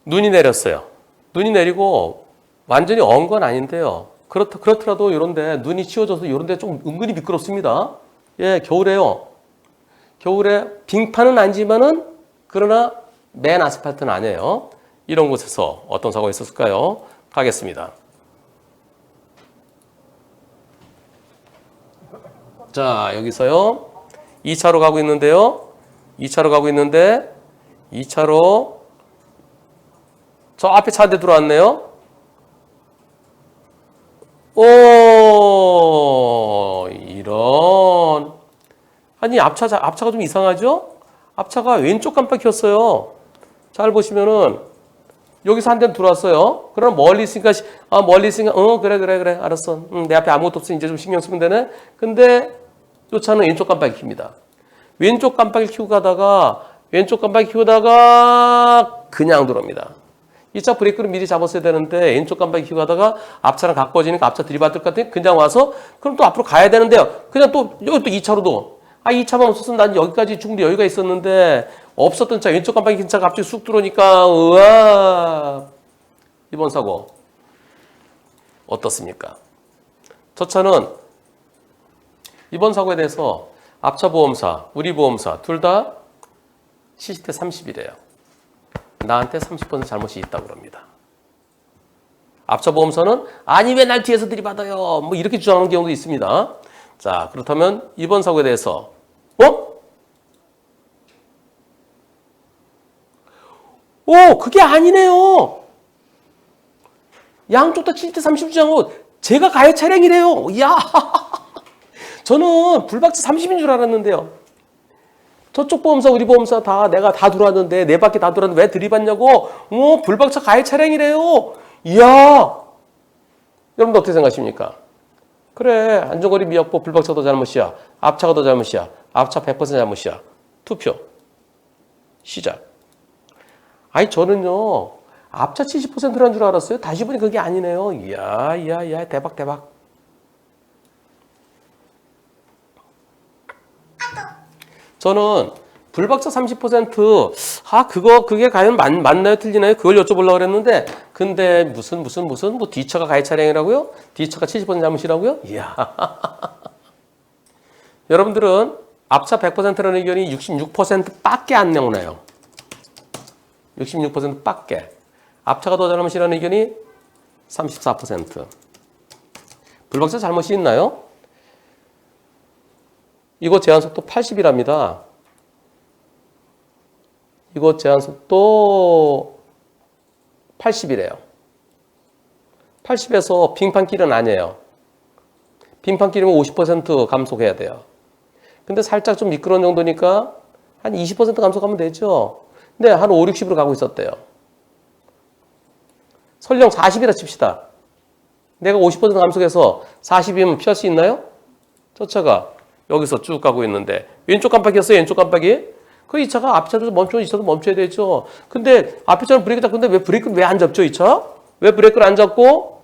눈이 내렸어요. 눈이 내리고 완전히 언 건 아닌데요. 그렇더라도 이런데 눈이 치워져서 이런데 좀 은근히 미끄럽습니다. 예, 겨울에요. 겨울에 빙판은 아니지만은 그러나 맨 아스팔트는 아니에요. 이런 곳에서 어떤 사고가 있었을까요? 가겠습니다. 자, 여기서요. 2차로 가고 있는데요. 2차로 가고 있는데 2차로 저 앞에 차 한 대 들어왔네요. 오, 이런. 아니, 앞차가 좀 이상하죠? 앞차가 왼쪽 깜빡이었어요. 잘 보시면은, 여기서 한 대 들어왔어요. 그럼 멀리 있으니까, 그래, 알았어. 내 앞에 아무것도 없으니 이제 좀 신경 쓰면 되네. 근데, 이 차는 왼쪽 깜빡이 킵니다. 왼쪽 깜빡이 켜고 가다가, 그냥 들어옵니다. 이 차 브레이크를 미리 잡았어야 되는데 왼쪽 깜빡이 켜고 가다가 앞차랑 가까워지니까 앞차 들이받을 것 같으니 그냥 와서 그럼 또 앞으로 가야 되는데요. 그냥 또 여기 또 2차로도 2차만 없었으면 난 여기까지 충분히 여유가 있었는데 없었던 차 왼쪽 깜빡이 킨 차가 갑자기 쑥 들어오니까 우와. 이번 사고 어떻습니까? 저 차는 이번 사고에 대해서 앞차 보험사, 우리 보험사 둘 다 70대 30이래요. 나한테 30% 잘못이 있다고 그럽니다. 앞차 보험사는 아니 왜 날 뒤에서 들이받아요. 뭐 이렇게 주장하는 경우도 있습니다. 자, 그렇다면 이번 사고에 대해서 오, 그게 아니네요. 양쪽 다 70대 30 주장하고 제가 가해 차량이래요. 이야, 저는 불박차 30인 줄 알았는데요. 저쪽 보험사, 우리 보험사 내가 다 들어왔는데, 네 바퀴 다 들어왔는데 왜 들이받냐고? 불박차 가해 차량이래요. 이야! 여러분들 어떻게 생각하십니까? 그래, 안전거리 미약보 불박차 더 잘못이야. 앞차가 더 잘못이야. 앞차 100% 잘못이야. 투표. 시작. 아니, 저는요, 앞차 70%란 줄 알았어요. 다시 보니 그게 아니네요. 이야, 대박. 저는 불박차 30% 그게 과연 맞나요 틀리나요? 그걸 여쭤보려고 그랬는데 근데 무슨 뭐 뒤차가 가해 차량이라고요? 뒤차가 70% 잘못이라고요? 이야. 여러분들은 앞차 100%라는 의견이 66%밖에 안 나오나요? 66%밖에. 앞차가 더 잘못이라는 의견이 34%. 불박차 잘못이 있나요? 이거 제한속도 80이랍니다. 이거 제한속도 80이래요. 80에서 빙판길은 아니에요. 빙판길이면 50% 감속해야 돼요. 근데 살짝 좀 미끄러운 정도니까 한 20% 감속하면 되죠. 근데 한 5, 60으로 가고 있었대요. 설령 40이라 칩시다. 내가 50% 감속해서 40이면 피할 수 있나요? 저 차가 여기서 쭉 가고 있는데 왼쪽 깜빡이였어요. 왼쪽 깜빡이. 그 이 차가 앞 차도 멈춰야 되죠. 근데 앞에 차는 브레이크 잡는데 왜 브레이크를 왜 안 잡죠? 이 차? 왜 브레이크를 안 잡고?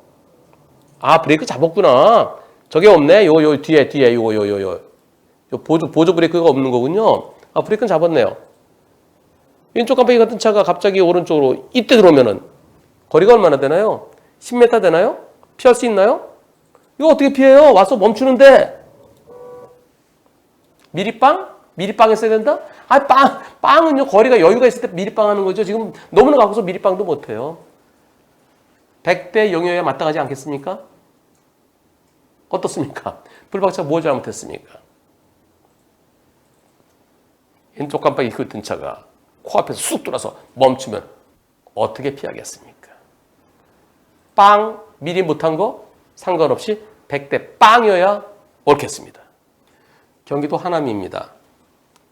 브레이크 잡았구나. 저게 없네. 요 뒤에 요 보조 브레이크가 없는 거군요. 브레이크는 잡았네요. 왼쪽 깜빡이 같은 차가 갑자기 오른쪽으로 이때 들어오면은 거리가 얼마나 되나요? 10m 되나요? 피할 수 있나요? 이거 어떻게 피해요? 와서 멈추는데 미리빵 했어야 된다? 빵은요, 거리가 여유가 있을 때 미리빵 하는 거죠. 지금 너무나 가고서 미리빵도 못해요. 100대 0이어야 마땅하지 않겠습니까? 어떻습니까? 불박차 뭘 잘못했습니까? 왼쪽 깜빡이 든 차가 코앞에서 쑥 돌아서 멈추면 어떻게 피하겠습니까? 미리 못한 거 상관없이 100대 빵이어야 옳겠습니다. 경기도 하남입니다.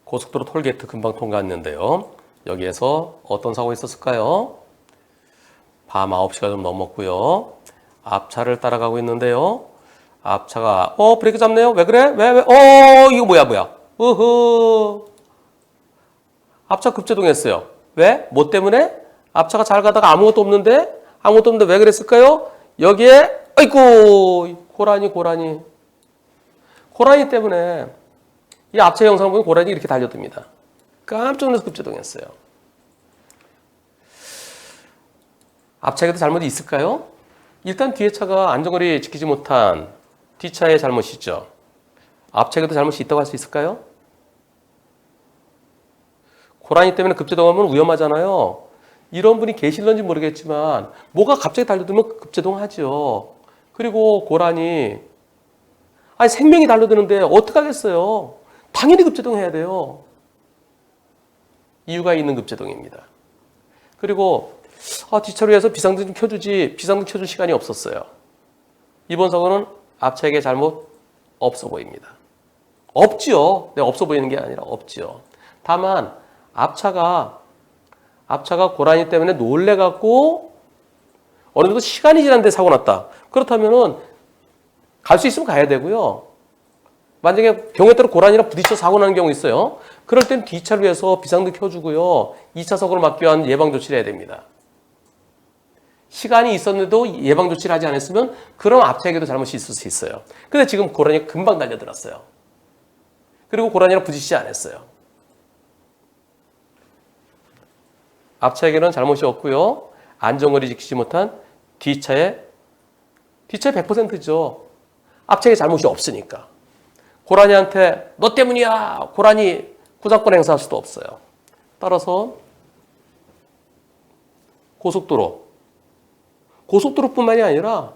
고속도로 톨게이트 금방 통과했는데요. 여기에서 어떤 사고가 있었을까요? 밤 9시가 좀 넘었고요. 앞차를 따라가고 있는데요. 앞차가 브레이크 잡네요. 왜 그래? 왜? 이거 뭐야? 앞차 급제동했어요. 왜? 뭐 때문에? 앞차가 잘 가다가 아무것도 없는데 왜 그랬을까요? 여기에 아이고 고라니 때문에 이 앞차 영상 보면 고라니 이렇게 달려듭니다. 깜짝 놀라서 급제동했어요. 앞차에도 잘못이 있을까요? 일단 뒤에 차가 안전거리 지키지 못한 뒷차의 잘못이죠. 앞차에도 잘못이 있다고 할 수 있을까요? 고라니 때문에 급제동하면 위험하잖아요. 이런 분이 계실런지 모르겠지만 뭐가 갑자기 달려들면 급제동하죠. 그리고 고라니 아니 생명이 달려드는데 어떡하겠어요. 당연히 급제동해야 돼요. 이유가 있는 급제동입니다. 그리고 뒷차로에서 비상등 좀 켜주지 비상등 켜줄 시간이 없었어요. 이번 사고는 앞차에게 잘못 없어 보입니다. 없지요. 내가 없어 보이는 게 아니라 없지요. 다만 앞차가 고라니 때문에 놀래갖고 어느 정도 시간이 지났는데 사고 났다. 그렇다면은 갈 수 있으면 가야 되고요. 만약에 경우에 따라 고라니랑 부딪혀 사고 나는 경우 있어요. 그럴 땐 뒷차를 위해서 비상등 켜주고요. 2차 사고를 막기 위한 예방 조치를 해야 됩니다. 시간이 있었는데도 예방 조치를 하지 않았으면 그럼 앞차에게도 잘못이 있을 수 있어요. 근데 지금 고라니가 금방 달려들었어요. 그리고 고라니랑 부딪히지 않았어요. 앞차에게는 잘못이 없고요. 안전거리 지키지 못한 뒷차에 100%죠. 앞차에게 잘못이 없으니까. 고라니한테 너 때문이야. 고라니 구상권 행사할 수도 없어요. 따라서 고속도로뿐만이 아니라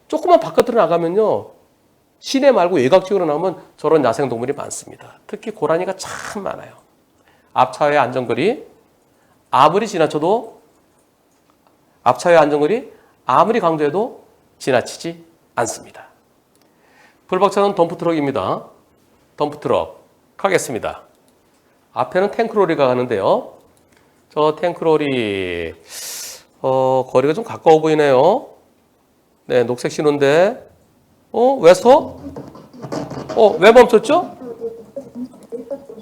조금만 바깥으로 나가면요. 시내 말고 외곽지역으로 나오면 저런 야생동물이 많습니다. 특히 고라니가 참 많아요. 앞차의 안전거리 아무리 지나쳐도 앞차의 안전거리 아무리 강조해도 지나치지 않습니다. 불박차는 덤프트럭입니다. 덤프트럭 가겠습니다. 앞에는 탱크로리가 가는데요. 저 탱크로리 거리가 좀 가까워 보이네요. 네, 녹색 신호인데 왜 서? 왜 멈췄죠?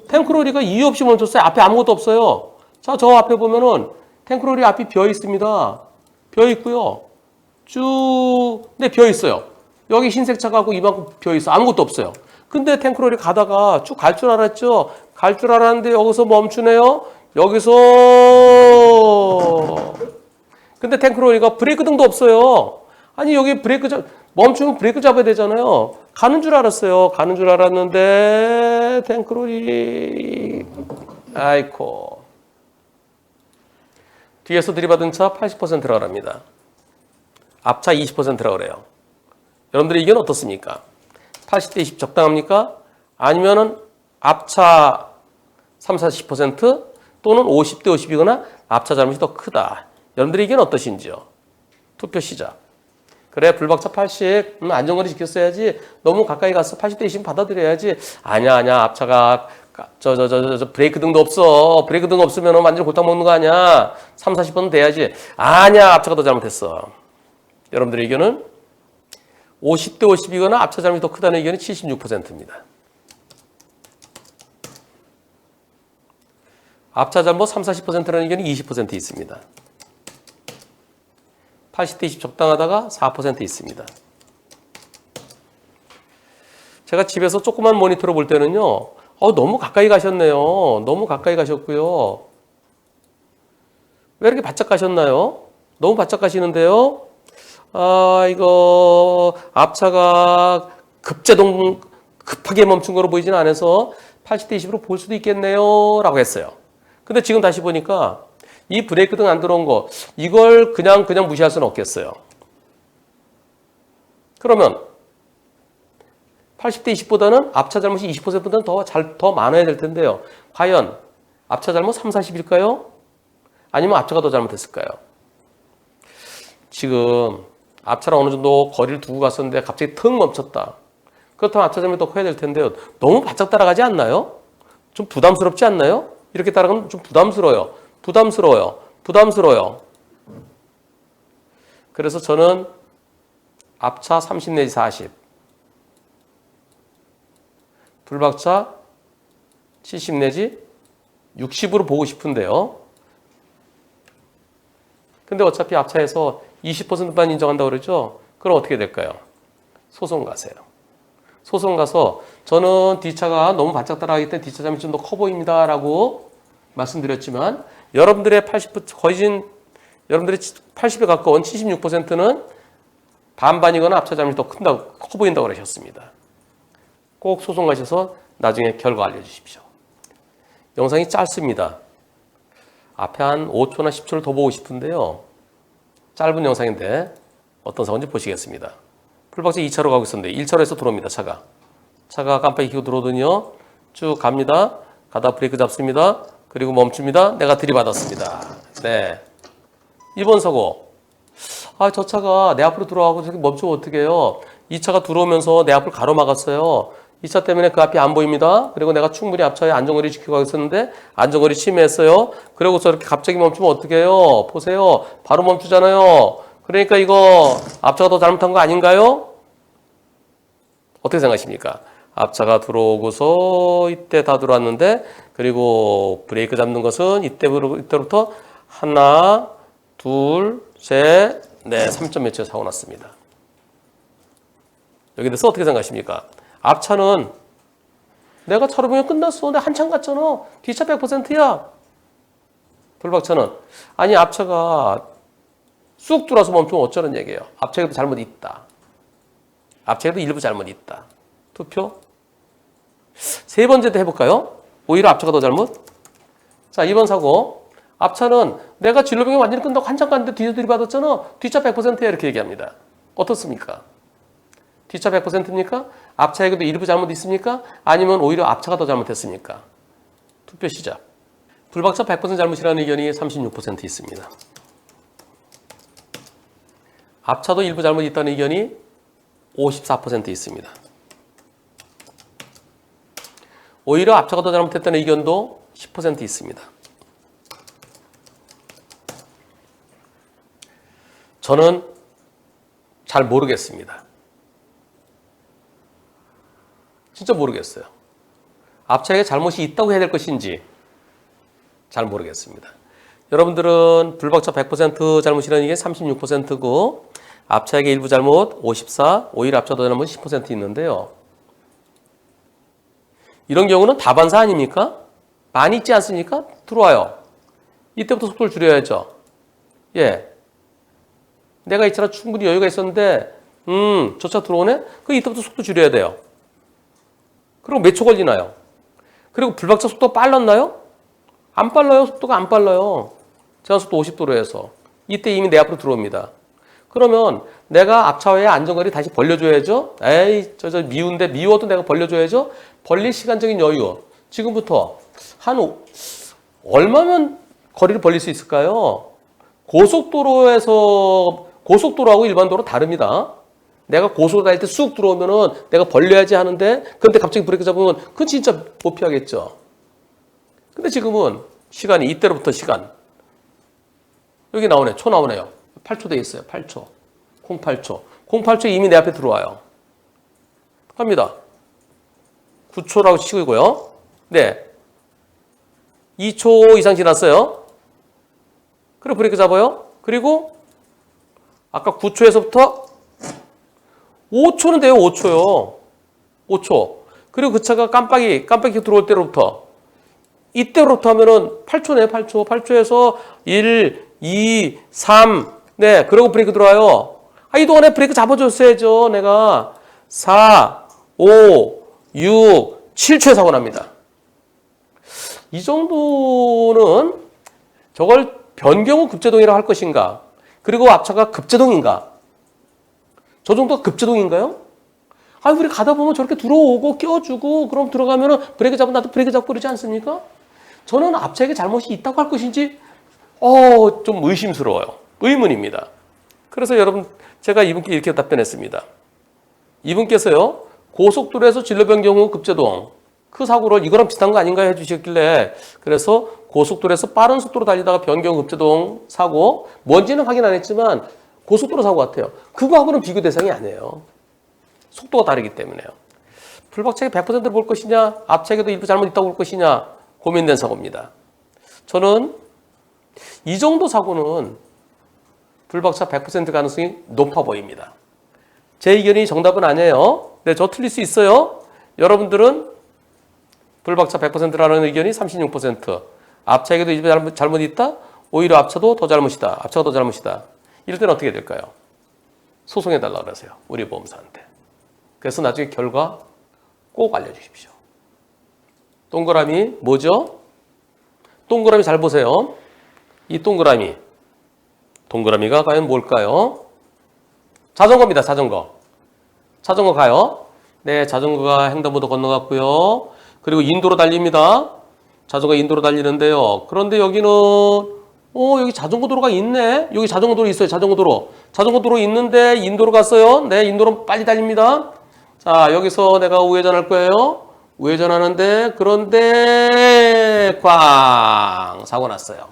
탱크로리가 이유 없이 멈췄어요. 앞에 아무것도 없어요. 자, 저 앞에 보면은 탱크로리 앞이 비어 있습니다. 비어 있고요. 네, 비어 있어요. 여기 흰색 차가 고 이만큼 비어 있어. 아무것도 없어요. 근데 탱크로리 가다가 쭉 갈 줄 알았죠? 갈 줄 알았는데 여기서 멈추네요. 여기서. 근데 탱크로리가 브레이크 등도 없어요. 아니, 여기 멈추면 브레이크 잡아야 되잖아요. 가는 줄 알았어요. 가는 줄 알았는데, 탱크로리. 아이코. 뒤에서 들이받은 차 80% 들어가랍니다. 앞차 20% 들어가래요. 여러분들의 의견은 어떻습니까? 80대 20 적당합니까? 아니면은 앞차 30, 40% 또는 50대 50이거나 앞차 잘못이 더 크다. 여러분들의 의견은 어떠신지요? 투표 시작. 그래, 불박차 80, 안전거리 지켰어야지. 너무 가까이 가서 80대 20 받아들여야지. 아니야, 앞차가 브레이크 등도 없어. 브레이크 등 없으면 완전 골탕 먹는 거 아니야. 3, 40번 돼야지. 아니야, 앞차가 더 잘못했어. 여러분들의 의견은 50대 50이거나 앞차 잘못이 더 크다는 의견이 76%입니다. 앞차 잘못 3, 40%라는 의견이 20% 있습니다. 80대 20 적당하다가 4% 있습니다. 제가 집에서 조그만 모니터로 볼 때는요. 너무 가까이 가셨네요. 너무 가까이 가셨고요. 왜 이렇게 바짝 가셨나요? 너무 바짝 가시는데요. 이거 앞차가 급하게 멈춘 거로 보이지는 않아서 80대 20으로 볼 수도 있겠네요. 라고 했어요. 근데 지금 다시 보니까 이 브레이크 등 안 들어온 거 이걸 그냥 무시할 수는 없겠어요. 그러면 80대 20보다는 앞차 잘못이 20%보다는 더 많아야 될 텐데요. 과연 앞차 잘못 3, 40일까요? 아니면 앞차가 더 잘못했을까요? 지금 앞차랑 어느 정도 거리를 두고 갔었는데 갑자기 턱 멈췄다. 그렇다면 앞차 잘못이 더 커야 될 텐데요. 너무 바짝 따라가지 않나요? 좀 부담스럽지 않나요? 이렇게 따라가면 좀 부담스러워요. 그래서 저는 앞차 30 내지 40, 불박차 70 내지 60으로 보고 싶은데요. 근데 어차피 앞차에서 20%만 인정한다고 그러죠? 그럼 어떻게 될까요? 소송 가세요. 소송 가서 저는 뒷차가 너무 바짝 따라가기 때문에 뒷차 잘못이 좀 더 커 보입니다 라고 말씀드렸지만 여러분들의 80% 거진 여러분들이 80에 가까운 76%는 반반이거나 앞차 잘못이 더 커 보인다고 그러셨습니다. 꼭 소송하셔서 나중에 결과 알려주십시오. 영상이 짧습니다. 앞에 한 5초나 10초를 더 보고 싶은데요. 짧은 영상인데 어떤 사고인지 보시겠습니다. 풀박차 2차로 가고 있었는데 1차로에서 들어옵니다. 차가 깜빡이 켜고 들어오더니요. 쭉 갑니다. 가다 브레이크 잡습니다. 그리고 멈춥니다. 내가 들이받았습니다. 네. 2번 사고. 저 차가 내 앞으로 들어가고 저기 멈추면 어떻게 해요? 이 차가 들어오면서 내 앞을 가로막았어요. 이 차 때문에 그 앞이 안 보입니다. 그리고 내가 충분히 앞차에 안전거리 지키고 가고 있었는데 안전거리 침해했어요. 그러고서 이렇게 갑자기 멈추면 어떻게 해요? 보세요. 바로 멈추잖아요. 그러니까 이거 앞차가 더 잘못한 거 아닌가요? 어떻게 생각하십니까? 앞차가 들어오고서 이때 다 들어왔는데 그리고 브레이크 잡는 것은 이때부터 하나, 둘, 셋, 넷, 3점 몇 초에 사고 났습니다. 여기 대해서 어떻게 생각하십니까? 앞차는 내가 차로 보면 끝났어. 근데 한참 갔잖아. 뒷차 100%야. 불박차는 아니 앞차가 쑥 들어와서 멈추면 어쩌는 얘기예요. 앞차에도 잘못이 있다. 앞차에도 일부 잘못이 있다. 투표. 세 번째도 해볼까요? 오히려 앞차가 더 잘못. 자, 2번 사고. 앞차는 내가 진로병이 완전히 끝나고 한참 갔는데 뒤에서 들이받았잖아. 뒷차 100%야 이렇게 얘기합니다. 어떻습니까? 뒷차 100%입니까? 앞차에게도 일부 잘못 있습니까? 아니면 오히려 앞차가 더 잘못했습니까? 투표 시작. 불박차 100% 잘못이라는 의견이 36% 있습니다. 앞차도 일부 잘못이 있다는 의견이 54% 있습니다. 오히려 앞차가 더 잘못했다는 의견도 10% 있습니다. 저는 잘 모르겠습니다. 진짜 모르겠어요. 앞차에게 잘못이 있다고 해야 될 것인지 잘 모르겠습니다. 여러분들은 불박차 100% 잘못이라는 게 36%고 앞차에게 일부 잘못 54, 오히려 앞차 더 잘못 10% 있는데요. 이런 경우는 다반사 아닙니까? 많이 있지 않습니까? 들어와요. 이때부터 속도를 줄여야죠. 예. 내가 이 차로 충분히 여유가 있었는데 저 차 들어오네? 그럼 이때부터 속도 줄여야 돼요. 그리고 몇 초 걸리나요? 그리고 불박차 속도가 빨랐나요? 안 빨라요. 속도가 안 빨라요. 제한속도 50도로 해서. 이때 이미 내 앞으로 들어옵니다. 그러면 내가 앞차와의 안전거리 다시 벌려줘야죠. 에이 저 미운데 미워도 내가 벌려줘야죠. 벌릴 시간적인 여유. 지금부터 한 얼마면 거리를 벌릴 수 있을까요? 고속도로하고 일반 도로 다릅니다. 내가 고속으로 다닐 때 쑥 들어오면은 내가 벌려야지 하는데 근데 갑자기 브레이크 잡으면 그건 진짜 못 피하겠죠. 근데 지금은 시간이 이때로부터 시간. 여기 나오네. 초 나오네요. 8초 돼 있어요. 8초. 08초. 08초 이미 내 앞에 들어와요. 갑니다. 9초라고 치고요. 네. 2초 이상 지났어요. 그리고 브레이크 잡아요. 그리고 아까 9초에서부터 5초는 돼요. 5초요. 5초. 그리고 그 차가 깜빡이 들어올 때로부터 이때로부터 하면은 8초네. 8초. 8초에서 1, 2, 3 네. 그리고 브레이크 들어와요. 이 동안에 브레이크 잡아줬어야죠. 내가 4, 5, 6, 7초에 사고 납니다. 이 정도는 저걸 변경 후 급제동이라고 할 것인가? 그리고 앞차가 급제동인가? 저 정도가 급제동인가요? 우리 가다 보면 저렇게 들어오고 껴주고 그럼 들어가면은 브레이크 잡으면 나도 브레이크 잡고 그러지 않습니까? 저는 앞차에게 잘못이 있다고 할 것인지 좀 의심스러워요. 의문입니다. 그래서 여러분 제가 이분께 이렇게 답변했습니다. 이분께서요. 고속도로에서 진로 변경 후 급제동 그 사고를 이거랑 비슷한 거 아닌가 해주셨길래 그래서 고속도로에서 빠른 속도로 달리다가 변경 급제동 사고 뭔지는 확인 안 했지만 고속도로 사고 같아요. 그거하고는 비교 대상이 아니에요. 속도가 다르기 때문에요. 불박차에게 100%를 볼 것이냐 앞차에게도 일부 잘못 있다고 볼 것이냐 고민된 사고입니다. 저는 이 정도 사고는 불박차 100% 가능성이 높아 보입니다. 제 의견이 정답은 아니에요. 네, 저 틀릴 수 있어요. 여러분들은 불박차 100%라는 의견이 36%, 앞차에게도 일부 잘못 있다? 오히려 앞차도 더 잘못이다. 앞차가 더 잘못이다. 이럴 때는 어떻게 될까요? 소송해달라고 그러세요. 우리 보험사한테. 그래서 나중에 결과 꼭 알려주십시오. 동그라미 뭐죠? 동그라미 잘 보세요. 이 동그라미가 과연 뭘까요? 자전거입니다. 자전거 가요. 네, 자전거가 횡단보도 건너갔고요. 그리고 인도로 달립니다. 자전거 인도로 달리는데요. 그런데 여기는 여기 자전거 도로가 있네. 여기 자전거 도로 있어요. 자전거 도로 있는데 인도로 갔어요. 네, 인도로 빨리 달립니다. 자, 여기서 내가 우회전할 거예요. 우회전하는데 그런데 꽝 사고 났어요.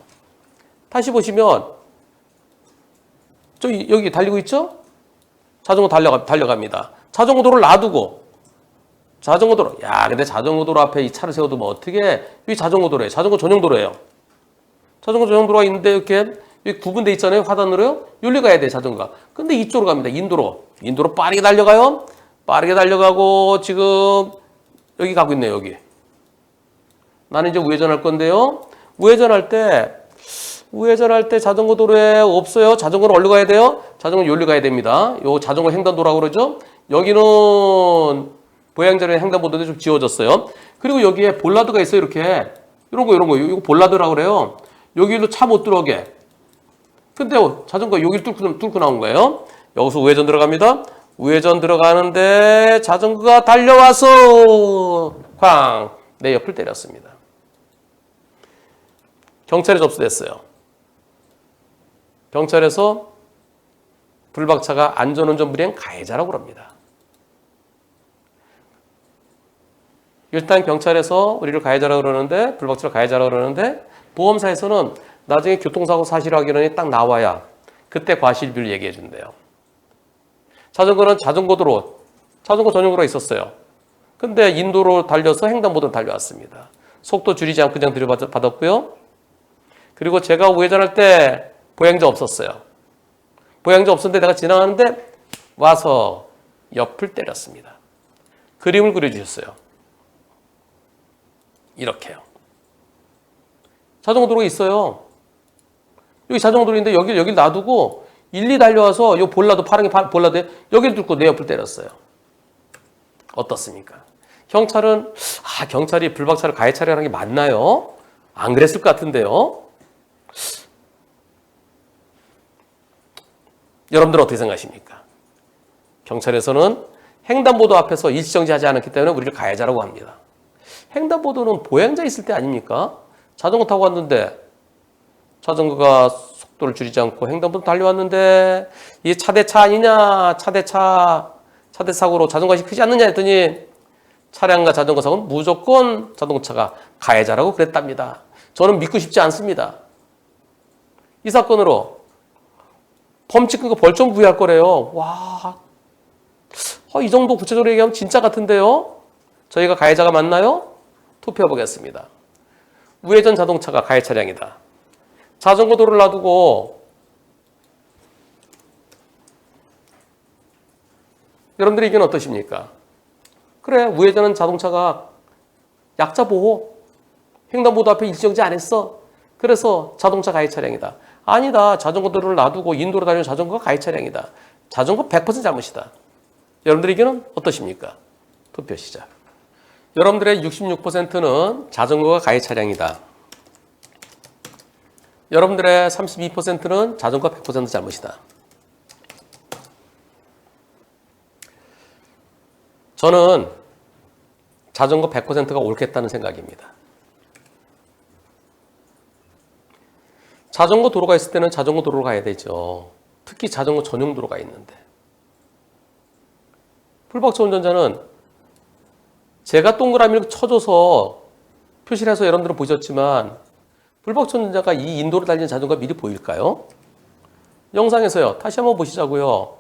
다시 보시면 여기 달리고 있죠? 자전거 달려갑니다. 자전거 도로를 놔두고 자전거 도로. 야, 근데 자전거 도로 앞에 이 차를 세워두면 어떻게? 여기 자전거 도로예요. 자전거 전용 도로예요. 자전거 전용 도로가 있는데 이렇게 여기 구분돼 있잖아요. 화단으로요. 여기 가야 돼, 자전거가. 근데 이쪽으로 갑니다. 인도로 빠르게 달려가요. 빠르게 달려가고 지금 여기 가고 있네요. 여기. 나는 이제 우회전할 건데요. 우회전할 때 자전거 도로에 없어요. 자전거는 어디로 가야 돼요? 자전거는 여기로 가야 됩니다. 요 자전거 횡단도로라고 그러죠. 여기는 보행자료의 횡단보도도 좀 지워졌어요. 그리고 여기에 볼라드가 있어요. 이렇게 이런 거 이거 볼라드라고 그래요. 여기로 차 못 들어오게. 근데 자전거 여기를 뚫고 나온 거예요. 여기서 우회전 들어갑니다. 우회전 들어가는데 자전거가 달려와서 쾅! 내 옆을 때렸습니다. 경찰에 접수됐어요. 경찰에서 불박차가 안전운전 불이행 가해자라고 합니다. 일단 경찰에서 우리를 가해자라고 그러는데, 불박차를 가해자라고 그러는데, 보험사에서는 나중에 교통사고 사실 확인원이 딱 나와야 그때 과실비를 얘기해 준대요. 자전거는 자전거 전용도로가 있었어요. 근데 인도로 달려서 횡단보도로 달려왔습니다. 속도 줄이지 않고 그냥 들여받았고요. 그리고 제가 우회전할 때 보행자 없었어요. 보행자 없었는데 내가 지나가는데 와서 옆을 때렸습니다. 그림을 그려주셨어요. 이렇게요. 자전거 도로가 있어요. 여기 자전거 도로인데 여길 놔두고 1, 2 달려와서 요 볼라도 파란 게 볼라도에 여기를 뚫고 내 옆을 때렸어요. 어떻습니까? 경찰이 불박차를 가해 차량한 게 맞나요? 안 그랬을 것 같은데요. 여러분들은 어떻게 생각하십니까? 경찰에서는 횡단보도 앞에서 일시정지하지 않았기 때문에 우리를 가해자라고 합니다. 횡단보도는 보행자 있을 때 아닙니까? 자전거 타고 왔는데 자전거가 속도를 줄이지 않고 횡단보도 달려왔는데 이게 차대차 아니냐? 차대 사고로 자전거가 크지 않느냐 했더니 차량과 자전거 사고는 무조건 자동차가 가해자라고 그랬답니다. 저는 믿고 싶지 않습니다. 이 사건으로 범칙금고 벌점 부여할 거래요. 와, 이 정도 구체적으로 얘기하면 진짜 같은데요? 저희가 가해자가 맞나요? 투표해 보겠습니다. 우회전 자동차가 가해 차량이다. 자전거 도로를 놔두고 여러분들의 의견은 어떠십니까? 그래, 우회전은 자동차가 약자 보호, 횡단보도 앞에 일시정지 안 했어. 그래서 자동차 가해 차량이다. 아니다. 자전거 도로를 놔두고 인도로 달리는 자전거가 가해 차량이다. 자전거 100% 잘못이다. 여러분들의 의견은 어떠십니까? 투표 시작. 여러분들의 66%는 자전거가 가해 차량이다. 여러분들의 32%는 자전거 100% 잘못이다. 저는 자전거 100%가 옳겠다는 생각입니다. 자전거 도로가 있을 때는 자전거 도로로 가야 되죠. 특히 자전거 전용 도로가 있는데. 풀박차 운전자는 제가 동그라미를 쳐줘서 표시를 해서 여러분들은 보셨지만 풀박차 운전자가 이 인도로 달리는 자전거가 미리 보일까요? 영상에서요. 다시 한번 보시자고요.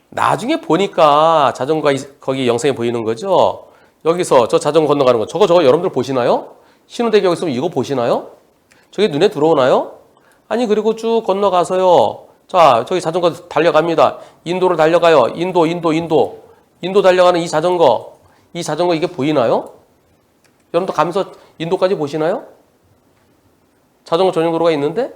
나중에 보니까 자전거가 거기 영상에 보이는 거죠. 여기서 저 자전거 건너가는 거 저거 여러분들 보시나요? 신호대기 여기 있으면 이거 보시나요? 저게 눈에 들어오나요? 아니 그리고 쭉 건너가서요. 자 저기 자전거 달려갑니다. 인도로 달려가요. 인도 달려가는 이 자전거 이게 보이나요? 여러분도 가면서 인도까지 보시나요? 자전거 전용 도로가 있는데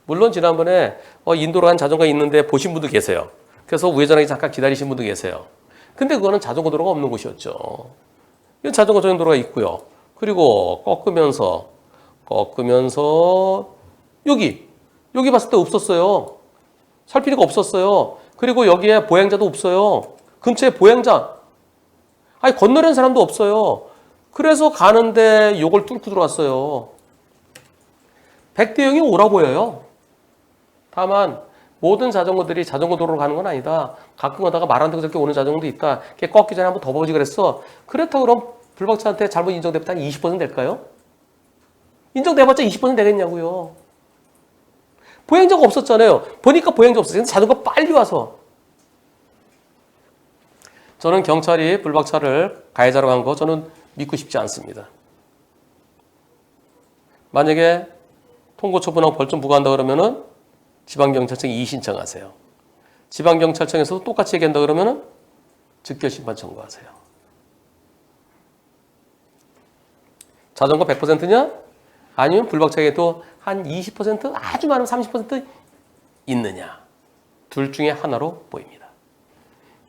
물론 지난번에 인도로 간 자전거 있는데 보신 분도 계세요. 그래서 우회전하기 잠깐 기다리신 분도 계세요. 근데 그거는 자전거 도로가 없는 곳이었죠. 이건 자전거 전용 도로가 있고요. 그리고 꺾으면서 여기 봤을 때 없었어요. 살 필요가 없었어요. 그리고 여기에 보행자도 없어요. 근처에 보행자. 아니 건너려는 사람도 없어요. 그래서 가는데 요걸 뚫고 들어왔어요. 백대형이 오라 보여요. 다만 모든 자전거들이 자전거 도로로 가는 건 아니다. 가끔 가다가 말 안 듣고 저렇게 오는 자전거도 있다. 걔 꺾기 전에 한번 더 보지 그랬어. 그렇다고 그럼 불박차한테 잘못 인정됐다 한 20% 될까요? 인정돼봤자 20% 되겠냐고요. 보행자가 없었잖아요. 보니까 보행자 없었어요. 자전거 빨리 와서. 저는 경찰이 불박차를 가해자로 간 거 저는 믿고 싶지 않습니다. 만약에 통고 처분하고 벌점 부과한다 그러면은 지방경찰청에 이의신청하세요. 지방경찰청에서도 똑같이 얘기한다 그러면은 즉결심판 청구하세요. 자전거 100%냐? 아니면 불박차에도 한 20% 아주 많으면 30% 있느냐? 둘 중에 하나로 보입니다.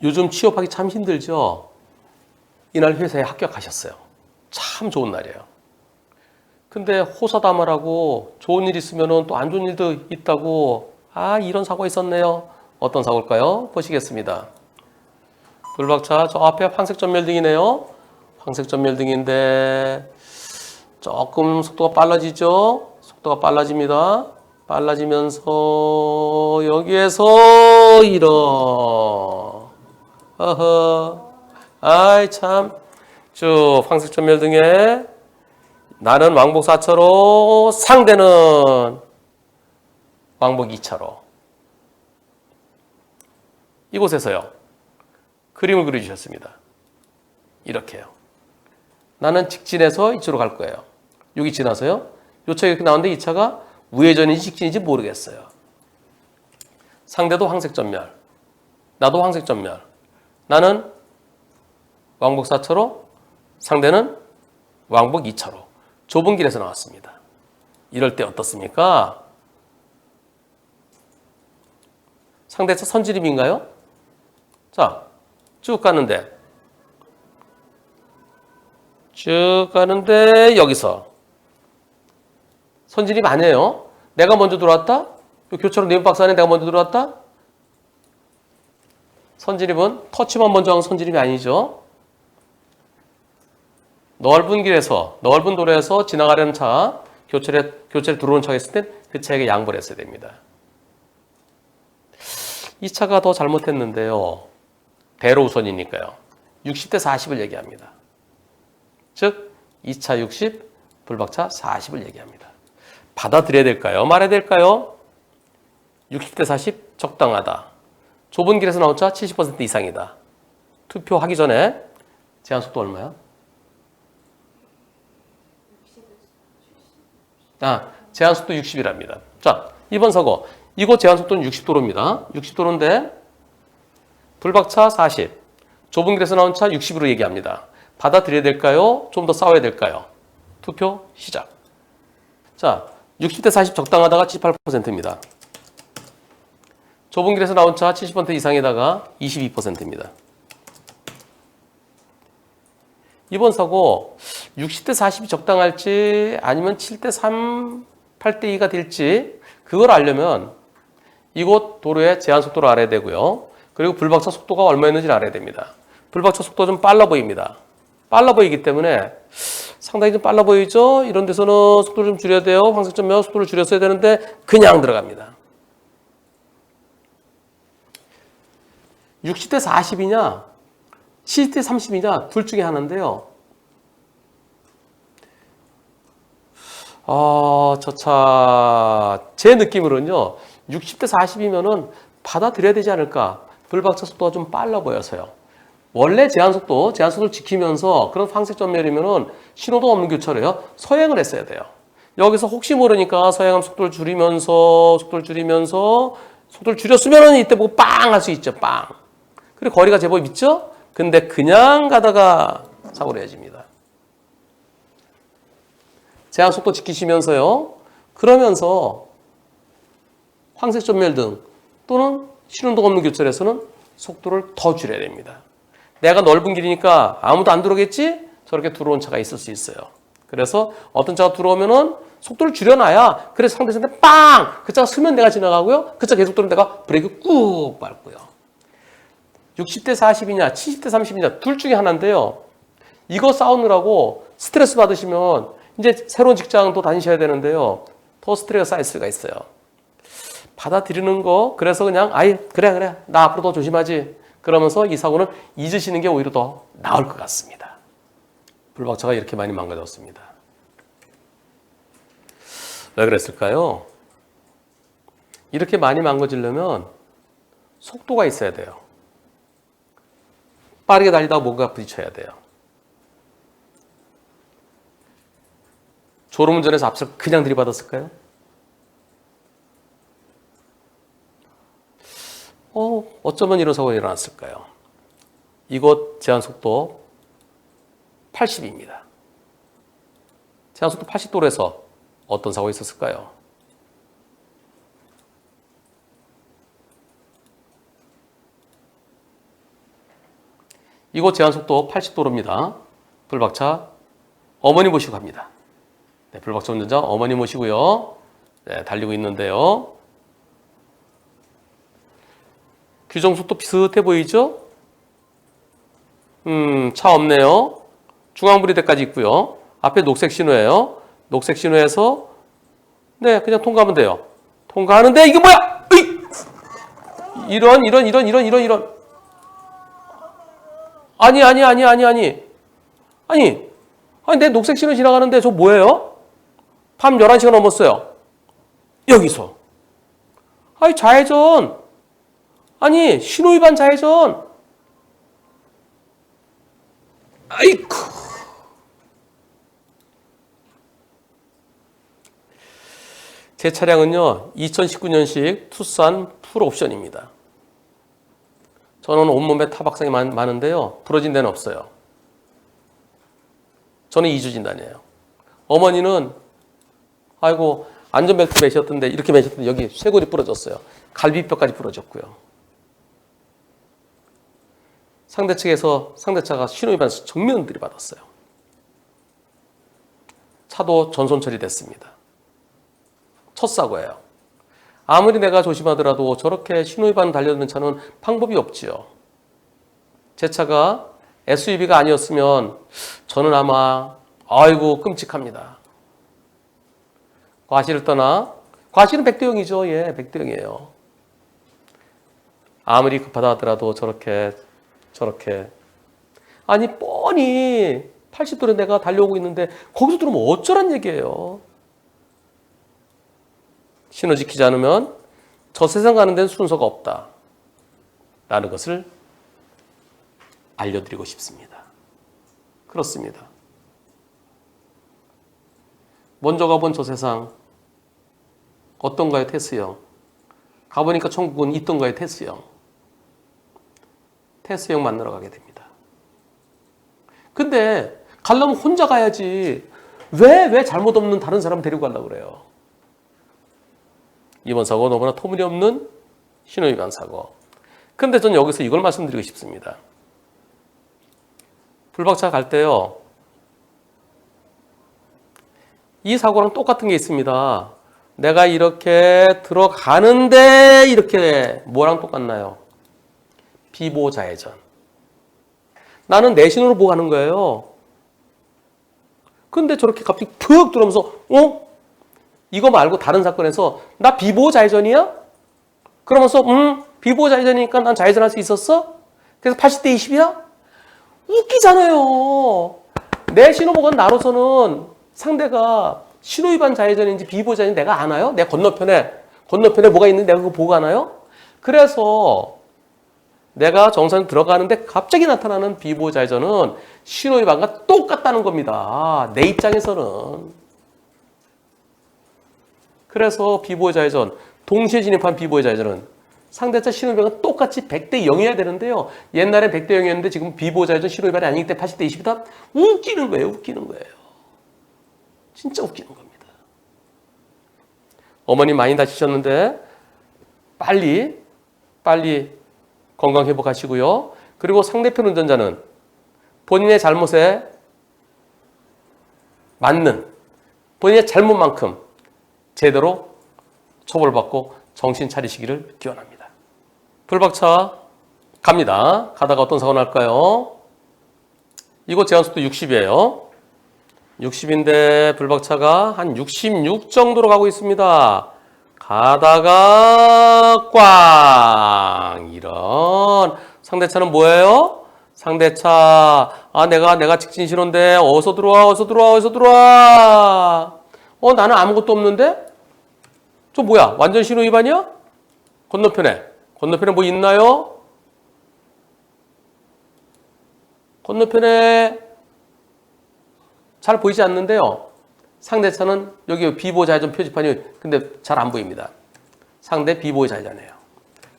요즘 취업하기 참 힘들죠? 이날 회사에 합격하셨어요. 참 좋은 날이에요. 근데 호사다말하고 좋은 일 있으면 또 안 좋은 일도 있다고 이런 사고가 있었네요. 어떤 사고일까요? 보시겠습니다. 불박차 저 앞에 황색 전멸등이네요. 황색 전멸등인데 조금 속도가 빨라지죠? 속도가 빨라집니다. 빨라지면서 여기에서 아이 참 쭉 황색 전멸등에 나는 왕복 4차로 상대는 왕복 2차로 이곳에서요 그림을 그려주셨습니다. 이렇게요. 나는 직진해서 이쪽으로 갈 거예요. 여기 지나서요. 요 차가 이렇게 나오는데 이 차가 우회전인지 직진인지 모르겠어요. 상대도 황색 전멸, 나도 황색 전멸. 나는 왕복 4차로, 상대는 왕복 2차로. 좁은 길에서 나왔습니다. 이럴 때 어떻습니까? 상대차 선진입인가요? 자, 쭉 가는데 여기서 선진입 아니에요. 내가 먼저 들어왔다? 교차로 네모 박스 안에 내가 먼저 들어왔다? 선진입은 터치만 먼저 한 선진입이 아니죠. 넓은 길에서, 넓은 도로에서 지나가려는 차, 교차로에 들어오는 차가 있을 땐 그 차에게 양보를 했어야 됩니다. 이 차가 더 잘못했는데요. 대로 우선이니까요. 60대 40을 얘기합니다. 즉 2차 60, 불박차 40을 얘기합니다. 받아들여야 될까요? 말해야 될까요? 60대 40 적당하다. 좁은 길에서 나온 차 70% 이상이다. 투표하기 전에 제한속도 얼마야? 제한속도 60이랍니다. 자, 이번 사고. 이곳 제한속도는 60도로입니다. 60도로인데 불박차 40. 좁은 길에서 나온 차 60으로 얘기합니다. 받아들여야 될까요? 좀 더 싸워야 될까요? 투표 시작. 자, 60대 40 적당하다가 78%입니다. 좁은 길에서 나온 차 70% 이상에다가 22%입니다. 이번 사고 60대 40이 적당할지 아니면 7대 3, 8대 2가 될지 그걸 알려면 이곳 도로의 제한속도를 알아야 되고요. 그리고 불박차 속도가 얼마였는지를 알아야 됩니다. 불박차 속도가 좀 빨라 보입니다. 빨라 보이기 때문에 상당히 좀 빨라 보이죠? 이런 데서는 속도를 좀 줄여야 돼요. 황색 전면 속도를 줄였어야 되는데 그냥 들어갑니다. 60대 40이냐 70대 30이냐 둘 중에 하나인데요. 저 차 제 느낌으로는요. 60대 40이면은 받아들여야 되지 않을까. 불박차 속도가 좀 빨라 보여서요. 원래 제한속도를 지키면서 그런 황색 전멸이면은 신호도 없는 교차로요. 서행을 했어야 돼요. 여기서 혹시 모르니까 서행하면 속도를 줄이면서 속도를 줄였으면은 이때 보고 빵 할 수 있죠. 빵. 그리고 거리가 제법 있죠? 근데 그냥 가다가 사고를 해집니다. 제한속도 지키시면서요. 그러면서 황색 전멸등 또는 신호등 없는 교차로에서는 속도를 더 줄여야 됩니다. 내가 넓은 길이니까 아무도 안 들어오겠지? 저렇게 들어온 차가 있을 수 있어요. 그래서 어떤 차가 들어오면은 속도를 줄여놔야 그래서 상대한테 빵! 그 차가 쓰면 내가 지나가고요. 그 차 계속 들어오면 내가 브레이크 꾹 밟고요. 60대 40이냐 70대 30이냐 둘 중에 하나인데요. 이거 싸우느라고 스트레스 받으시면 이제 새로운 직장도 다니셔야 되는데요. 더 스트레스가 쌓일 수가 있어요. 받아들이는 거 그래서 그냥 아이 그래 나 앞으로 더 조심하지 그러면서 이 사고는 잊으시는 게 오히려 더 나을 것 같습니다. 불박차가 이렇게 많이 망가졌습니다. 왜 그랬을까요? 이렇게 많이 망가지려면 속도가 있어야 돼요. 빠르게 달리다가 뭔가 부딪혀야 돼요. 졸음운전에서 앞서 그냥 들이받았을까요? 어쩌면 이런 사고가 일어났을까요? 이곳 제한속도 80입니다. 제한속도 80도로에서 어떤 사고가 있었을까요? 이곳 제한속도 80도로입니다. 불박차 어머니 모시고 갑니다. 네, 불박차 운전자 어머니 모시고요. 네, 달리고 있는데요. 규정속도 비슷해 보이죠? 차 없네요. 중앙분리대까지 있고요. 앞에 녹색 신호예요. 녹색 신호에서 네, 그냥 통과하면 돼요. 통과하는데 이게 뭐야? 으이! 이런. 아니 내 녹색 신호 지나가는데 저 뭐예요? 밤 11시가 넘었어요. 여기서. 아니 좌회전. 아니 신호위반 좌회전. 아이쿠. 제 차량은요 2019년식 투싼 풀옵션입니다. 저는 온몸에 타박상이 많은데요 부러진 데는 없어요. 저는 2주 진단이에요. 어머니는 아이고 안전벨트 매셨던데 이렇게 매셨던데 여기 쇄골이 부러졌어요. 갈비뼈까지 부러졌고요. 상대 측에서 상대차가 신호위반해서 정면 들이받았어요. 차도 전손 처리됐습니다. 첫 사고예요. 아무리 내가 조심하더라도 저렇게 신호위반 달려드는 차는 방법이 없지요. 제 차가 SUV가 아니었으면 저는 아마 아이고 끔찍합니다. 과실을 떠나 과실은 백대형이죠. 예, 백대형이에요. 아무리 급하다 하더라도 저렇게 아니 뻔히 80도로 내가 달려오고 있는데 거기서 들어오면 어쩌란 얘기예요. 신호 지키지 않으면 저 세상 가는 데는 순서가 없다 라는 것을 알려드리고 싶습니다. 그렇습니다. 먼저 가본 저 세상 어떤가요? 테스형. 가보니까 천국은 있던가요? 테스형. 테스형 만나러 가게 됩니다. 근데 가려면 혼자 가야지 왜 잘못 없는 다른 사람 데리고 가려고 그래요? 이번 사고 너무나 터무니없는 신호위반 사고. 근데 전 여기서 이걸 말씀드리고 싶습니다. 불박차 갈 때요. 이 사고랑 똑같은 게 있습니다. 내가 이렇게 들어가는데 이렇게 뭐랑 똑같나요? 비보호 좌회전. 나는 내 신호를 보고 가는 거예요. 근데 저렇게 갑자기 푹 들어오면서 이거 말고 다른 사건에서 나 비보호 좌회전이야? 그러면서 비보호 좌회전이니까 난 좌회전할 수 있었어? 그래서 80대 20이야? 웃기잖아요. 내 신호 보고 나로서는 상대가 신호위반 좌회전인지 비보호 좌회전인지 내가 아나요? 내 건너편에 뭐가 있는데 내가 그거 보고 가나요? 그래서 내가 정상 들어가는데 갑자기 나타나는 비보호 좌회전은 신호위반과 똑같다는 겁니다. 내 입장에서는. 그래서 비보호 좌회전, 동시에 진입한 비보호 좌회전은 상대차 신호위반과 똑같이 100대 0이어야 되는데요. 옛날에 100대 0이었는데 지금 비보호 좌회전 신호위반이 아니기 때문에 80대 20이다? 웃기는 거예요. 진짜 웃기는 겁니다. 어머니 많이 다치셨는데 빨리 건강 회복하시고요. 그리고 상대편 운전자는 본인의 잘못에 맞는 본인의 잘못만큼 제대로 처벌받고 정신 차리시기를 기원합니다. 불박차 갑니다. 가다가 어떤 사고 날까요? 이곳 제한속도 60이에요. 60인데 불박차가 한 66 정도로 가고 있습니다. 가다가 꽝! 이런. 상대차는 뭐예요? 상대차. 아, 내가 직진 신호인데 어서 들어와. 나는 아무것도 없는데? 저 뭐야? 완전 신호 위반이야? 건너편에 뭐 있나요? 건너편에 잘 보이지 않는데요. 상대차는 여기 비보호 좌회전 표지판이 근데 잘 안 보입니다. 상대 비보호 좌회전이에요.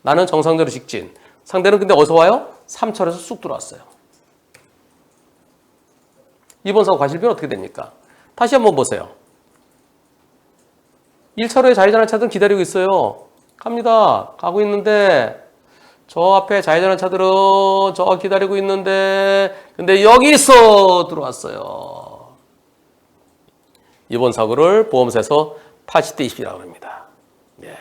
나는 정상적으로 직진. 상대는 근데 어디서 와요? 3차로에서 쑥 들어왔어요. 이번 사고 과실비는 어떻게 됩니까? 다시 한번 보세요. 1차로에 좌회전할 차들은 기다리고 있어요. 갑니다. 가고 있는데 저 앞에 좌회전할 차들은 저 기다리고 있는데 근데 여기서 들어왔어요. 이번 사고를 보험사에서 80대 20이라고 합니다. 예.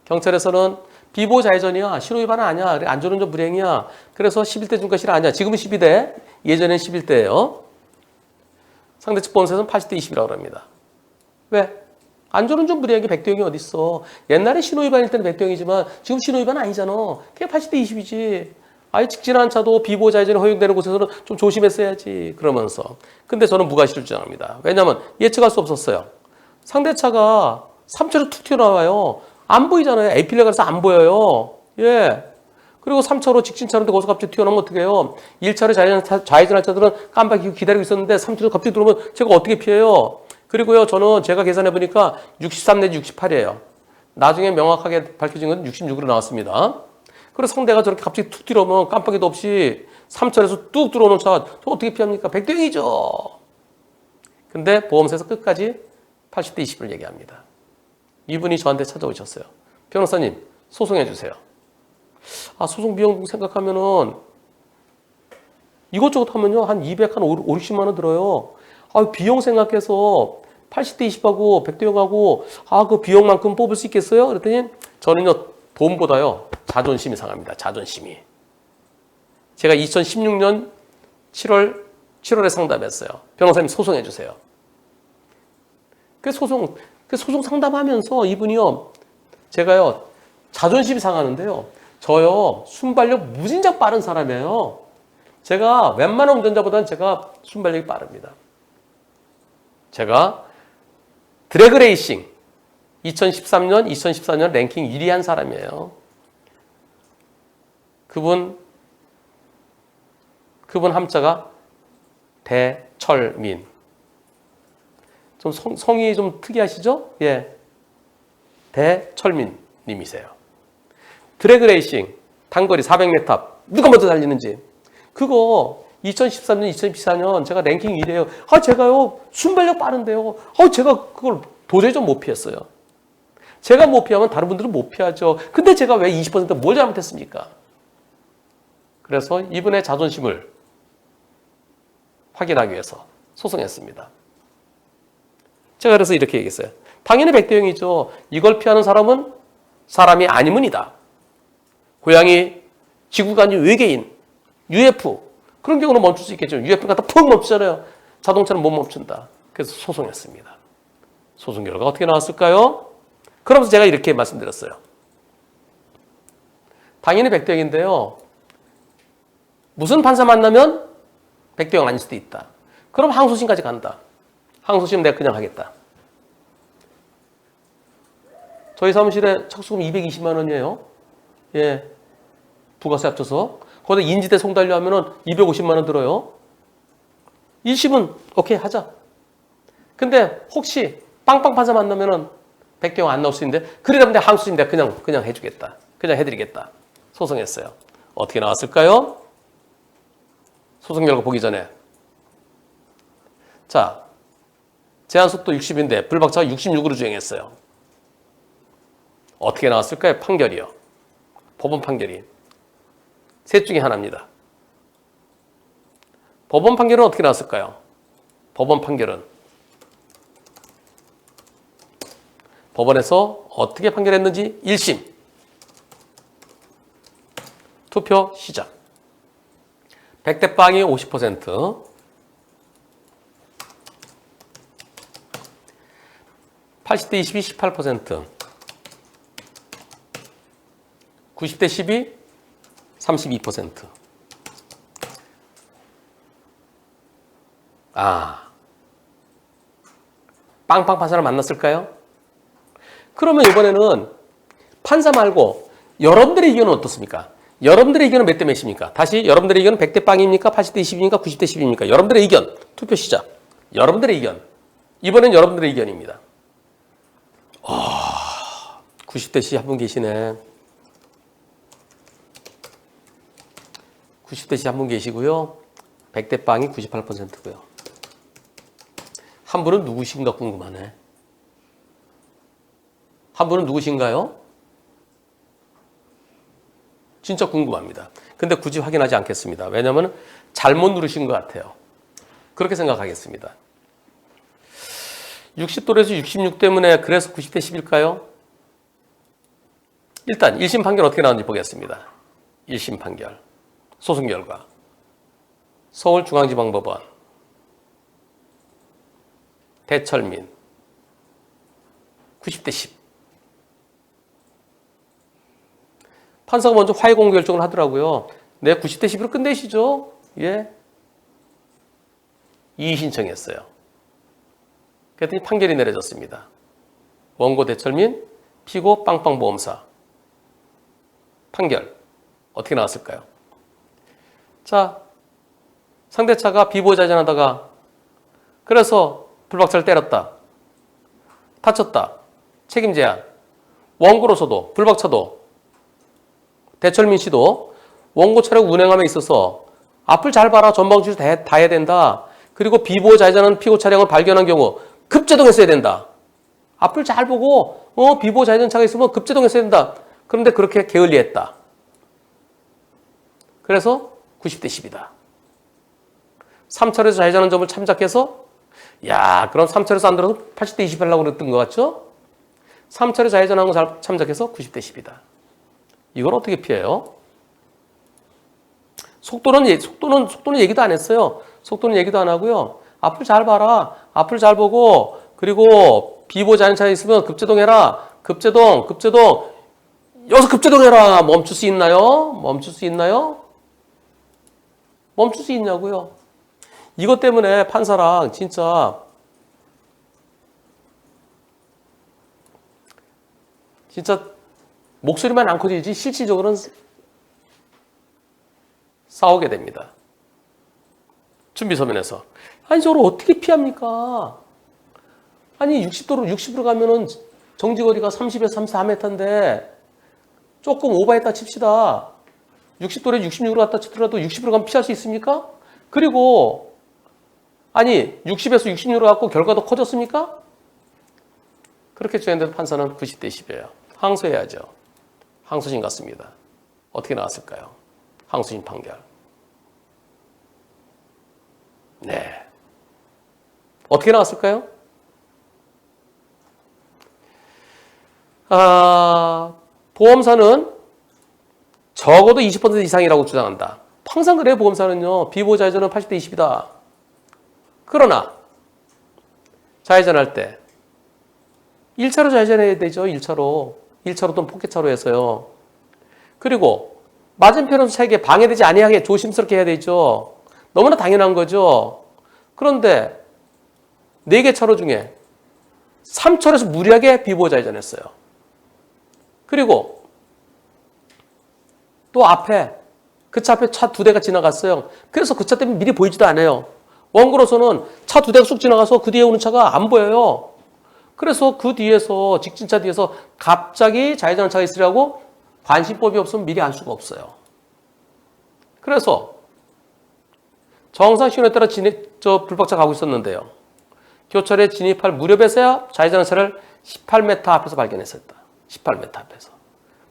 경찰에서는 비보호 좌회전이야. 신호위반은 아니야. 안전운전 불이행이야. 그래서 11대 중과실 아니야. 지금은 12대. 예전엔 11대예요. 상대 측 보험사에서는 80대 20이라고 합니다. 왜? 안전운전 불이행이 100대 0이 어딨어. 옛날에 신호위반일 때는 100대 0이지만 지금 신호위반 아니잖아. 그게 80대 20이지. 아예 직진한 차도 비보호 좌회전이 허용되는 곳에서는 좀 조심했어야지. 그러면서. 근데 저는 무과실을 주장합니다. 왜냐하면 예측할 수 없었어요. 상대차가 3차로 툭 튀어나와요. 안 보이잖아요. 에이필레가서 안 보여요. 예. 그리고 3차로 직진차인데 거기서 갑자기 튀어나오면 어떻게 해요? 1차로 좌회전할 차들은 깜빡이 기다리고 있었는데 3차로 갑자기 들어오면 제가 어떻게 피해요? 그리고요, 저는 제가 계산해 보니까 63 내지 68이에요. 나중에 명확하게 밝혀진 건 66으로 나왔습니다. 그래서 상대가 저렇게 갑자기 툭 들어오면 깜빡이도 없이 3차로에서 뚝 들어오는 차, 저 어떻게 피합니까? 100대 0이죠. 근데 보험사에서 끝까지 80대 20을 얘기합니다. 이분이 저한테 찾아오셨어요. 변호사님, 소송해 주세요. 아, 소송 비용 생각하면은 이것저것 하면요, 한 200, 한 5, 60만 원 들어요. 아, 비용 생각해서 80대 20하고 100대 0하고 그 비용만큼 뽑을 수 있겠어요? 그랬더니 저는요, 돈보다요, 자존심이 상합니다. 자존심이. 제가 2016년 7월에 상담했어요. 변호사님 소송해 주세요. 그 소송 상담하면서 이분이요, 제가요, 자존심이 상하는데요. 저요, 순발력 무진장 빠른 사람이에요. 제가 웬만한 운전자보다는 제가 순발력이 빠릅니다. 제가 드래그레이싱 2013년, 2014년 랭킹 1위 한 사람이에요. 그분 함자가 대철민. 좀 성이 좀 특이하시죠? 예. 대철민 님이세요. 드래그레이싱 단거리 400m 누가 먼저 달리는지 그거 2013년, 2014년 제가 랭킹 1위에요. 제가요 순발력 빠른데요. 제가 그걸 도저히 좀 못 피했어요. 제가 못 피하면 다른 분들은 못 피하죠. 근데 제가 왜 20%뭘 잘못했습니까? 그래서 이분의 자존심을 확인하기 위해서 소송했습니다. 제가 그래서 이렇게 얘기했어요. 당연히 100대 0이죠. 이걸 피하는 사람은 사람이 아니문이다. 고양이, 지구가 아닌 외계인, UF 그런 경우는 멈출 수 있겠죠. UF는 갖다 푹 멈추잖아요. 자동차는 못 멈춘다. 그래서 소송했습니다. 소송 결과가 어떻게 나왔을까요? 그러면서 제가 이렇게 말씀드렸어요. 당연히 100대 0인데요. 무슨 판사 만나면 100대 0 아닐 수도 있다. 그럼 항소심까지 간다. 항소심 내가 그냥 하겠다. 저희 사무실에 착수금 220만 원이에요. 예. 부가세 합쳐서. 거기다 인지대 송달료 하면은 250만 원 들어요. 1심은 오케이 하자. 근데 혹시 빵빵 판사 만나면은 100대 0 안 나올 수 있는데 그러다 보니 항소심 내가 그냥 해주겠다. 그냥 해드리겠다. 소송했어요. 어떻게 나왔을까요? 소송 결과 보기 전에. 자, 제한속도 60인데 불박차가 66으로 주행했어요. 어떻게 나왔을까요? 판결이요. 법원 판결이. 셋 중에 하나입니다. 법원 판결은 어떻게 나왔을까요? 법원 판결은 법원에서 어떻게 판결했는지 1심 투표 시작. 100대 빵이 50%, 80대 20이 18%, 90대 10이 32%. 빵빵 판사를 만났을까요? 그러면 이번에는 판사 말고 여러분들의 의견은 어떻습니까? 여러분들의 의견은 몇 대 몇입니까? 다시 여러분들의 의견은 100대 빵입니까? 80대 20입니까? 90대 10입니까? 여러분들의 의견. 투표 시작. 여러분들의 의견. 이번엔 여러분들의 의견입니다. 90대 씨 한 분 계시네. 90대 씨 한 분 계시고요. 100대 빵이 98%고요. 한 분은 누구신가 궁금하네. 한 분은 누구신가요? 진짜 궁금합니다. 근데 굳이 확인하지 않겠습니다. 왜냐하면 잘못 누르신 것 같아요. 그렇게 생각하겠습니다. 60도에서 66 때문에 그래서 90대 10일까요? 일단 1심 판결 어떻게 나왔는지 보겠습니다. 1심 판결. 소송 결과. 서울중앙지방법원. 대철민. 90대 10. 판사가 먼저 화해 공고 결정을 하더라고요. 네, 90대 10으로 끝내시죠. 예. 이의 신청했어요. 그랬더니 판결이 내려졌습니다. 원고 대철민, 피고 빵빵보험사. 판결. 어떻게 나왔을까요? 자, 상대차가 비보호자전하다가 그래서 불박차를 때렸다. 다쳤다. 책임 제한. 원고로서도 불박차도 대철민 씨도 원고 차량 운행함에 있어서 앞을 잘 봐라. 전방 주시 다 해야 된다. 그리고 비보호 좌회전하는 피고 차량을 발견한 경우 급제동했어야 된다. 앞을 잘 보고 비보호 좌회전차가 있으면 급제동했어야 된다. 그런데 그렇게 게을리했다. 그래서 90대 10이다. 3차로에서 좌회전하는 점을 참작해서 그럼 3차로에서 안 들어서 80대 20 하려고 그랬던 것 같죠? 3차로 좌회전하는 거 참작해서 90대 10이다. 이걸 어떻게 피해요? 속도는 얘기도 안 했어요. 속도는 얘기도 안 하고요. 앞을 잘 봐라. 앞을 잘 보고 그리고 비보호 좌회전차 있으면 급제동해라. 급제동. 여기서 급제동해라. 멈출 수 있나요? 멈출 수 있냐고요? 이것 때문에 판사랑 진짜 목소리만 안 커지지 실질적으로는 싸우게 됩니다. 준비서면에서. 아니 저걸 어떻게 피합니까? 아니 60으로 가면은 정지거리가 30에서 34m인데 조금 오버했다 칩시다. 60도에 66으로 갔다 치더라도 60으로 가면 피할 수 있습니까? 그리고 아니 60에서 66으로 갔고 결과도 커졌습니까? 그렇게 주장했는데 판사는 90대 10이에요. 항소해야죠. 항소심 같습니다. 어떻게 나왔을까요? 항소심 판결. 네. 어떻게 나왔을까요? 보험사는 적어도 20% 이상이라고 주장한다. 항상 그래요, 보험사는요. 비보호 좌회전은 80대 20이다. 그러나 좌회전할 때 1차로 좌회전해야 되죠. 1차로 또는 포켓차로에서요. 그리고 맞은편에서 차에게 방해되지 아니하게 조심스럽게 해야 되죠. 너무나 당연한 거죠. 그런데 4개 차로 중에 3차로에서 무리하게 비보호 좌회전했어요. 그리고 또 그 차 앞에 차 2대가 지나갔어요. 그래서 그 차 때문에 미리 보이지도 않아요. 원고로서는 차 2대가 쑥 지나가서 그 뒤에 오는 차가 안 보여요. 그래서 그 뒤에서 직진차 뒤에서 갑자기 좌회전하는 차가 있으려고 관심법이 없으면 미리 알 수가 없어요. 그래서 정상 신호에 따라 불박차 가고 있었는데요. 교차로에 진입할 무렵에서야 좌회전한 차를 18m 앞에서 발견했었다. 18m 앞에서.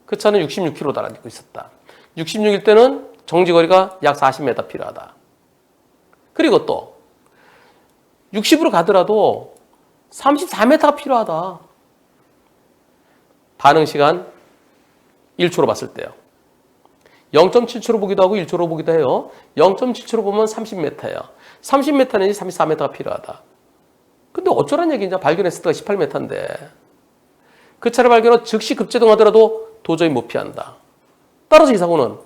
그 차는 66km 달리고 있었다. 66일 때는 정지거리가 약 40m 필요하다. 그리고 또 60으로 가더라도 34m가 필요하다. 반응 시간 1초로 봤을 때요. 0.7초로 보기도 하고 1초로 보기도 해요. 0.7초로 보면 30m예요. 30m는 34m가 필요하다. 근데 어쩌란 얘기냐. 발견했을 때가 18m인데. 그 차를 발견하고 즉시 급제동하더라도 도저히 못 피한다. 따라서 이 사고는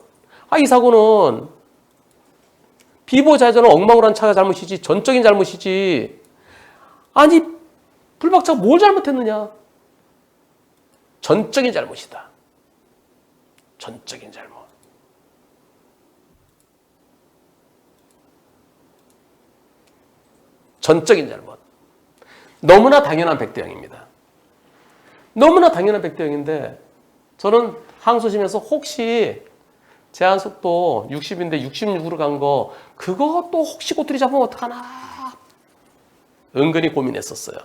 비보호 좌회전을 엉망으로 한 차가 잘못이지 전적인 잘못이지. 아니 불박차가 뭘 잘못했느냐. 전적인 잘못이다. 전적인 잘못. 전적인 잘못. 너무나 당연한 100대 0입니다. 너무나 당연한 100대 0인데 저는 항소심에서 혹시 제한속도 60인데 66으로 간 거 그거 또 혹시 꼬투리 잡으면 어떡하나 은근히 고민했었어요.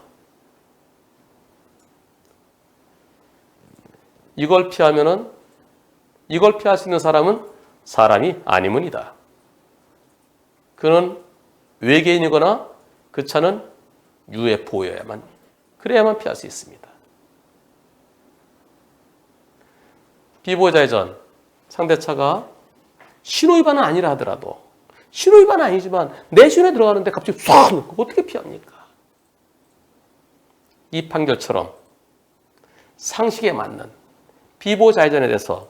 이걸 피할 수 있는 사람은 사람이 아니문이다. 그는 외계인이거나 그 차는 UFO여야만 그래야만 피할 수 있습니다. 비보호 좌회전 상대차가 신호위반은 아니라 하더라도 신호위반은 아니지만 내 신호에 들어가는데 갑자기 쏴 놓고 어떻게 피합니까? 이 판결처럼 상식에 맞는 비보호 좌회전에 대해서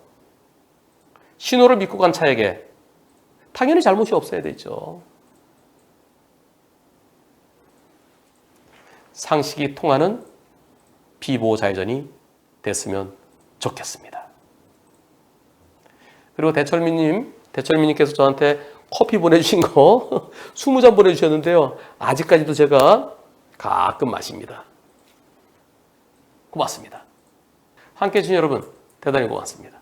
신호를 믿고 간 차에게 당연히 잘못이 없어야 되죠. 상식이 통하는 비보호 좌회전이 됐으면 좋겠습니다. 그리고 대철민님께서 저한테 커피 보내주신 거 20잔 보내주셨는데요. 아직까지도 제가 가끔 마십니다. 고맙습니다. 함께해 주신 여러분 대단히 고맙습니다.